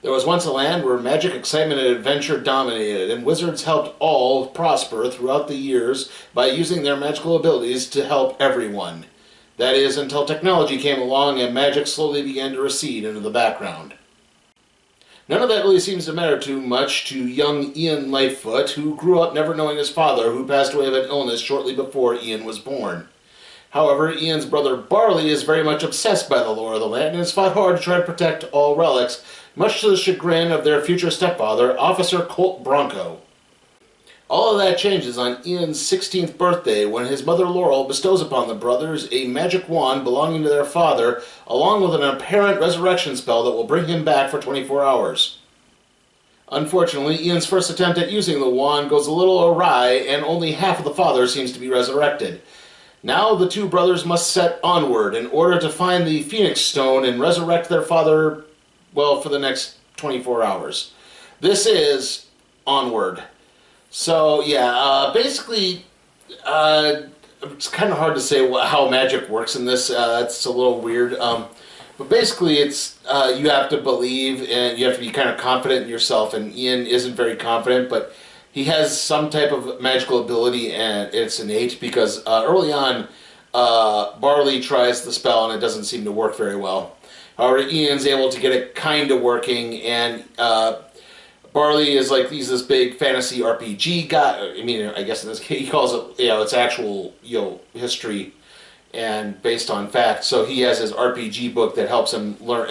There was once a land where magic, excitement, and adventure dominated, and wizards helped all prosper throughout the years by using their magical abilities to help everyone. That is, until technology came along and magic slowly began to recede into the background. None of that really seems to matter too much to young Ian Lightfoot, who grew up never knowing his father, who passed away of an illness shortly before Ian was born. However, Ian's brother Barley is very much obsessed by the lore of the land and has fought hard to try to protect all relics, much to the chagrin of their future stepfather, Officer Colt Bronco. All of that changes on Ian's 16th birthday when his mother Laurel bestows upon the brothers a magic wand belonging to their father, along with an apparent resurrection spell that will bring him back for 24 hours. Unfortunately, Ian's first attempt at using the wand goes a little awry, and only half of the father seems to be resurrected. Now the two brothers must set onward in order to find the Phoenix Stone and resurrect their father, well, for the next 24 hours. This is Onward. So, yeah, basically, it's kind of hard to say how magic works in this. It's a little weird. But basically, it's you have to believe and you have to be kind of confident in yourself. And Ian isn't very confident, but he has some type of magical ability, and it's innate because early on, Barley tries the spell and it doesn't seem to work very well. However, Ian's able to get it kind of working, and Barley is like, he's this big fantasy RPG guy. I mean, I guess in this case, he calls it, it's actual, history and based on fact. So he has his RPG book that helps him learn,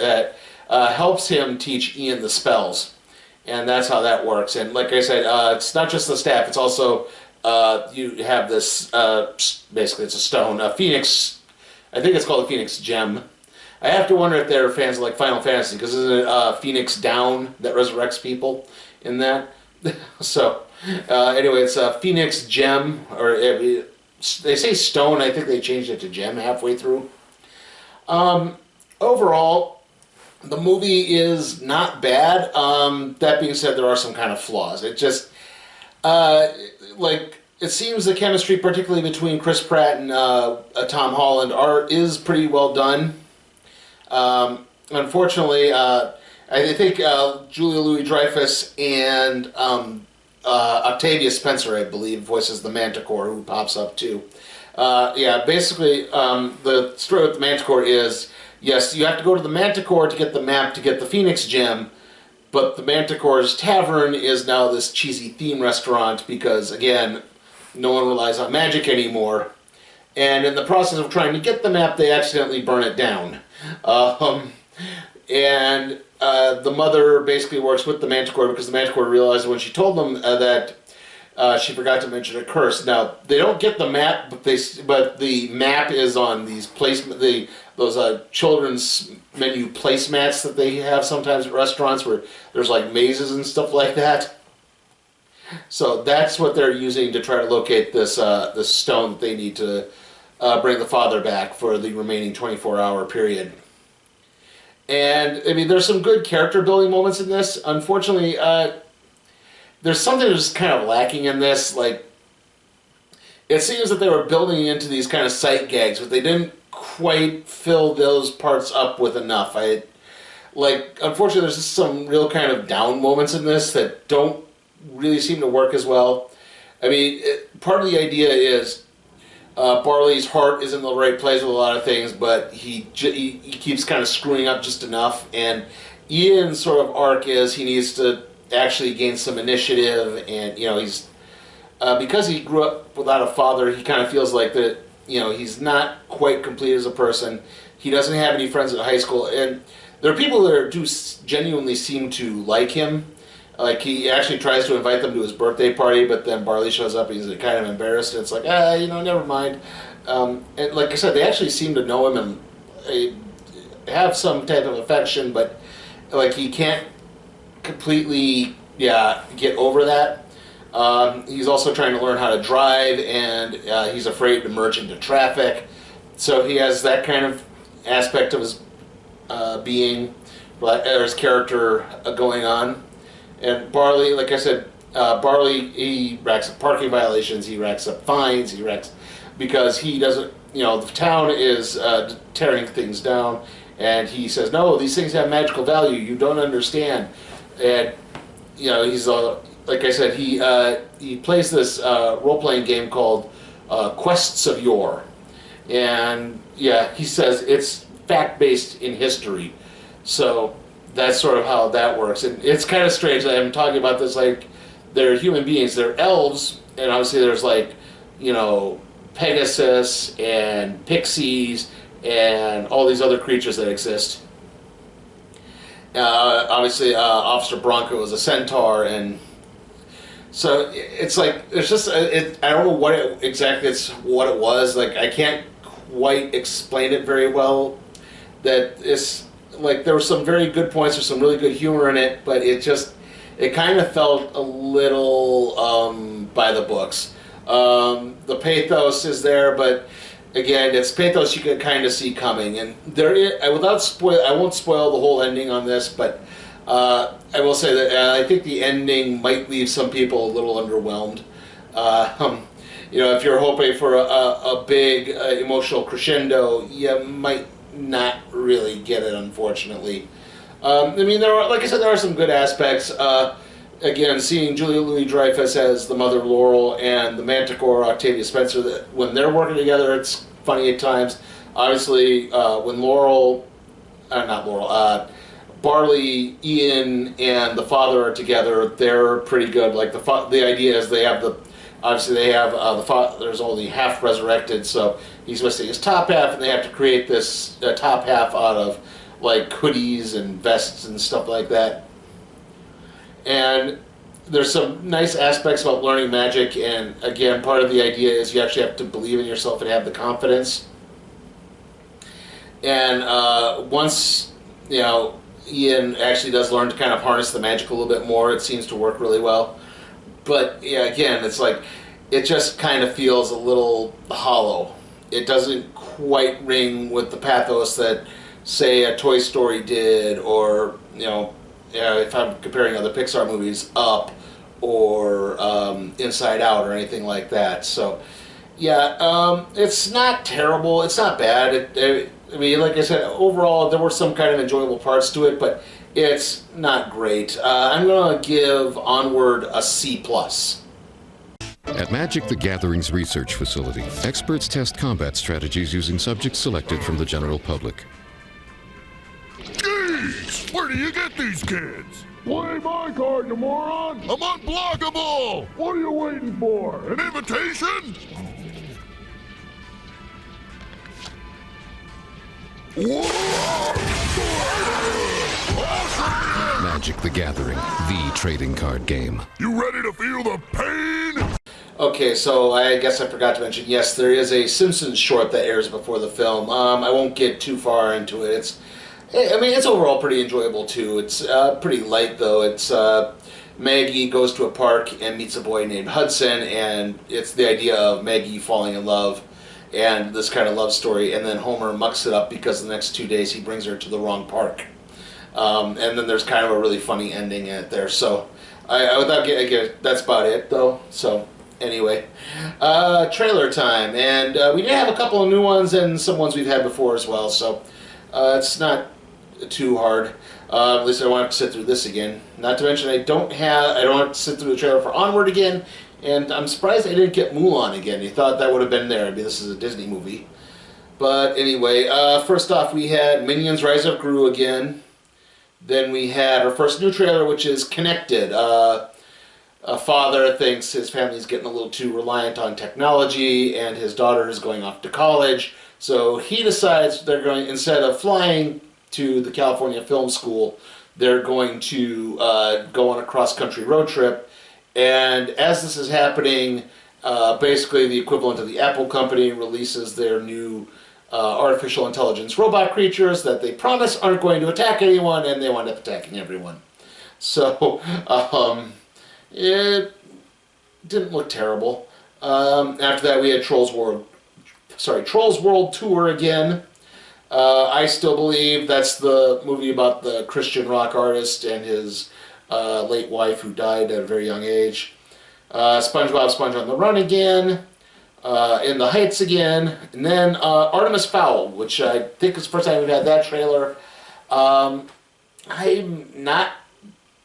helps him teach Ian the spells. And that's how that works. And like I said, it's not just the staff, it's also, you have this, basically it's a stone, a phoenix, I think it's called a phoenix gem. I have to wonder if they're fans of like Final Fantasy, because isn't it Phoenix Down that resurrects people in that? So, anyway, it's a Phoenix Gem, or they say stone, I think they changed it to gem halfway through. Overall, the movie is not bad. That being said, there are some kind of flaws. It just, it seems the chemistry, particularly between Chris Pratt and Tom Holland, is pretty well done. Unfortunately, I think Julia Louis-Dreyfus and Octavia Spencer, I believe, voices the Manticore, who pops up too. Yeah, basically, the story with the Manticore is, yes, you have to go to the Manticore to get the map to get the Phoenix Gem, but the Manticore's Tavern is now this cheesy theme restaurant because, again, no one relies on magic anymore. And in the process of trying to get the map, they accidentally burn it down. The mother basically works with the Manticore because the Manticore realized when she told them that she forgot to mention a curse. Now, they don't get the map, but the map is on these those children's menu placemats that they have sometimes at restaurants where there's like mazes and stuff like that. So that's what they're using to try to locate this stone that they need to bring the father back for the remaining 24-hour period. And, I mean, there's some good character building moments in this. Unfortunately, there's something that's kind of lacking in this. Like, it seems that they were building into these kind of sight gags, but they didn't quite fill those parts up with enough. Unfortunately, there's just some real kind of down moments in this that don't really seem to work as well. I mean, part of the idea is Barley's heart is in the right place with a lot of things, but he keeps kind of screwing up just enough. And Ian's sort of arc is he needs to actually gain some initiative, and he's because he grew up without a father, he kind of feels like that he's not quite complete as a person. He doesn't have any friends at high school, and there are people that do genuinely seem to like him. Like, he actually tries to invite them to his birthday party, but then Barley shows up and he's kind of embarrassed, and it's like, never mind. And like I said, they actually seem to know him and have some type of affection, but like, he can't completely, get over that. He's also trying to learn how to drive, and he's afraid to merge into traffic. So he has that kind of aspect of his being, or his character going on. And Barley, like I said, Barley, he racks up parking violations, he racks up fines, because he doesn't, the town is tearing things down, And he says, no, these things have magical value. You don't understand. And, you know, he's, like I said, he plays this role-playing game called Quests of Yore. And, yeah, he says it's fact-based in history. So that's sort of how that works. And it's kind of strange that I'm talking about this like they're human beings. They're elves, and obviously there's like, you know, Pegasus and pixies and all these other creatures that exist. Obviously, Officer Bronco is a centaur, and so it's like it's just I don't know what exactly what it was. Like I can't quite explain it very well. That it's like there were some very good points, there's some really good humor in it, but it kind of felt a little by the books. The pathos is there, but again, it's pathos you could kind of see coming. And there, I won't spoil the whole ending on this, but I will say that I think the ending might leave some people a little underwhelmed. You know, if you're hoping for a big emotional crescendo, you might not really get it, unfortunately. I mean, like I said, there are some good aspects. Again, seeing Julia Louis-Dreyfus as the mother Laurel and the Manticore Octavia Spencer, that when they're working together, it's funny at times. Obviously, when Barley, Ian, and the father are together, they're pretty good. Like the idea is they have the father's only half resurrected, so he's missing his top half, and they have to create this top half out of like hoodies and vests and stuff like that. And there's some nice aspects about learning magic, and again, part of the idea is you actually have to believe in yourself and have the confidence. And once, you know, Ian actually does learn to kind of harness the magic a little bit more, it seems to work really well. But yeah, again, it's like, it just kind of feels a little hollow. It doesn't quite ring with the pathos that, say, a Toy Story did, or, you know, if I'm comparing other Pixar movies, Up, or Inside Out, or anything like that. So, yeah, it's not terrible. It's not bad. I mean, like I said, overall, there were some kind of enjoyable parts to it, but it's not great. I'm going to give Onward a C+. At Magic the Gathering's research facility, experts test combat strategies using subjects selected from the general public. Geez! Where do you get these kids? Play my card, you moron! I'm unblockable! What are you waiting for? An invitation? Magic the Gathering, the trading card game. You ready to feel the pain? Okay, so I guess I forgot to mention, yes, there is a Simpsons short that airs before the film. I won't get too far into it. It's overall pretty enjoyable too. It's pretty light though. It's Maggie goes to a park and meets a boy named Hudson, and it's the idea of Maggie falling in love and this kind of love story, and then Homer mucks it up because the next 2 days he brings her to the wrong park. And then there's kind of a really funny ending in it there. So that's about it though. So anyway, trailer time, and we did have a couple of new ones and some ones we've had before as well. So it's not too hard. At least I don't have to sit through this again. Not to mention I don't have to sit through the trailer for Onward again, and I'm surprised I didn't get Mulan again. You thought that would have been there. I mean, this is a Disney movie. But anyway, first off we had Minions Rise of Gru again. Then we had our first new trailer, which is Connected. A father thinks his family's getting a little too reliant on technology, and his daughter is going off to college. So he decides they're going, instead of flying to the California Film School, they're going to go on a cross-country road trip. And as this is happening, basically the equivalent of the Apple company releases their new artificial intelligence robot creatures that they promise aren't going to attack anyone, and they wind up attacking everyone. So it didn't look terrible. After that we had Trolls World Tour again. I still believe that's the movie about the Christian rock artist and his late wife who died at a very young age. SpongeBob Sponge on the Run again. In the Heights again, and then Artemis Fowl, which I think is the first time we've had that trailer. I'm not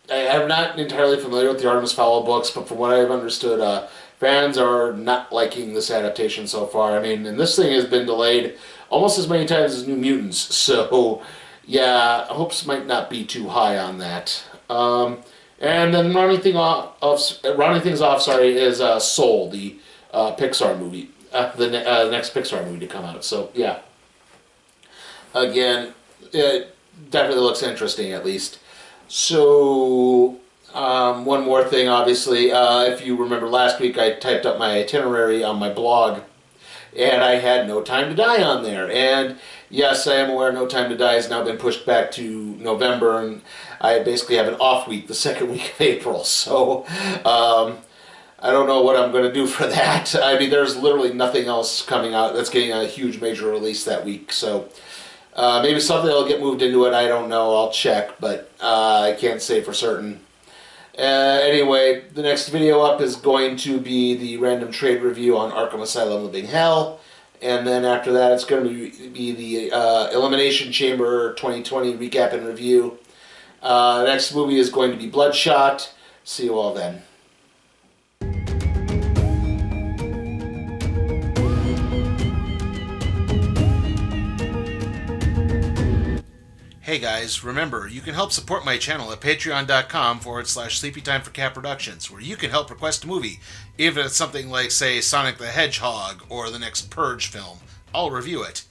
entirely familiar with the Artemis Fowl books, but from what I've understood, fans are not liking this adaptation so far. I mean, and this thing has been delayed almost as many times as New Mutants, so yeah, hopes might not be too high on that. And then rounding things off, is Soul, the Pixar movie, the next Pixar movie to come out. So yeah, again, it definitely looks interesting at least. So one more thing, obviously, if you remember last week, I typed up my itinerary on my blog, and I had No Time to Die on there. And yes, I am aware No Time to Die has now been pushed back to November, and I basically have an off week the second week of April. So I don't know what I'm going to do for that. I mean, there's literally nothing else coming out that's getting a huge major release that week. So maybe something will get moved into it. I don't know. I'll check, but I can't say for certain. Anyway, the next video up is going to be the random trade review on Arkham Asylum Living Hell. And then after that, it's going to be the Elimination Chamber 2020 recap and review. Next movie is going to be Bloodshot. See you all then. Hey guys, remember, you can help support my channel at patreon.com/SleepyTimeForCat Productions, where you can help request a movie, even if it's something like, say, Sonic the Hedgehog or the next Purge film. I'll review it.